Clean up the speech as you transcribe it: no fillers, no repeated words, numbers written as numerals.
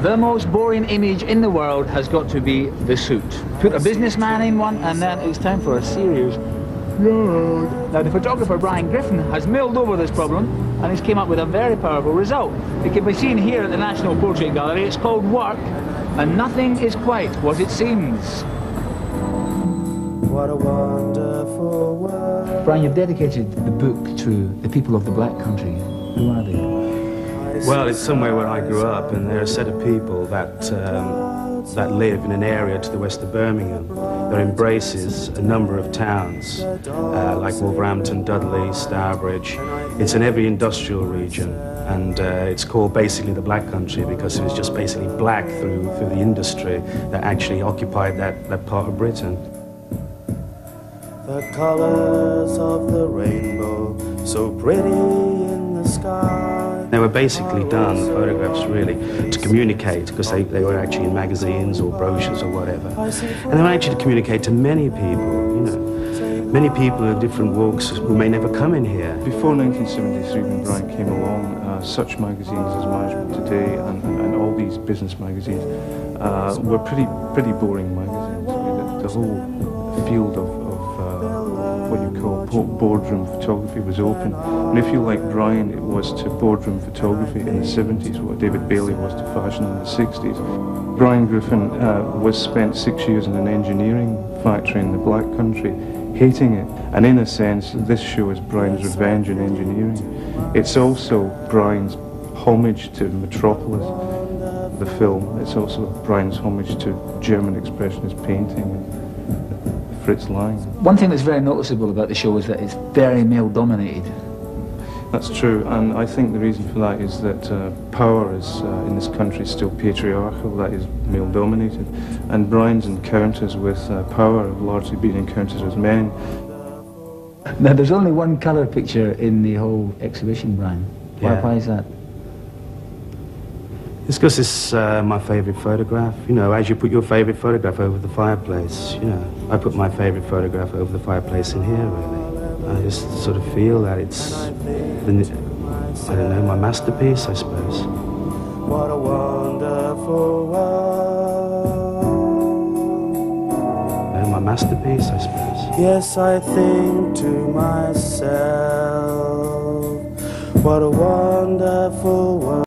The most boring image in the world has got to be the suit. Put a businessman in one and then it's time for a serious yard. Now the photographer Brian Griffin has mulled over this problem and he's came up with a very powerful result. It can be seen here at the National Portrait Gallery. It's called Work, and nothing is quite what it seems. What a wonderful world. Brian, you've dedicated the book to the people of the Black Country. Who are they? Well, it's somewhere where I grew up, and they're a set of people that that live in an area to the west of Birmingham that embraces a number of towns, like Wolverhampton, Dudley, Stourbridge. It's in every industrial region, and it's called basically the Black Country because it was just basically black through the industry that actually occupied that part of Britain. The colors of the rainbow, so pretty in the sky. They were basically done, photographs really, to communicate, because they were actually in magazines or brochures or whatever. And they were actually to communicate to many people, you know, many people of different walks who may never come in here. Before 1973, when Brian came along, such magazines as Management Today and all these business magazines were pretty boring magazines. The whole field of what you call boardroom photography was open. And if you like Brian, it was to boardroom photography in the 70s, what David Bailey was to fashion in the 60s. Brian Griffin spent 6 years in an engineering factory in the Black Country, hating it. And in a sense, this show is Brian's revenge in engineering. It's also Brian's homage to Metropolis, the film. It's also Brian's homage to German Expressionist painting. Fritz Lang. One thing that's very noticeable about the show is that it's very male-dominated. That's true, and I think the reason for that is that power is in this country still patriarchal, that is male-dominated, and Brian's encounters with power have largely been encounters with men. Now there's only one colour picture in the whole exhibition, Brian. Why is that? It's because it's my favourite photograph. You know, as you put your favourite photograph over the fireplace, you know, I put my favourite photograph over the fireplace in here, really. I just sort of feel that it's, I don't know, my masterpiece, I suppose. What a wonderful world. My masterpiece, I suppose. Yes, I think to myself, what a wonderful world.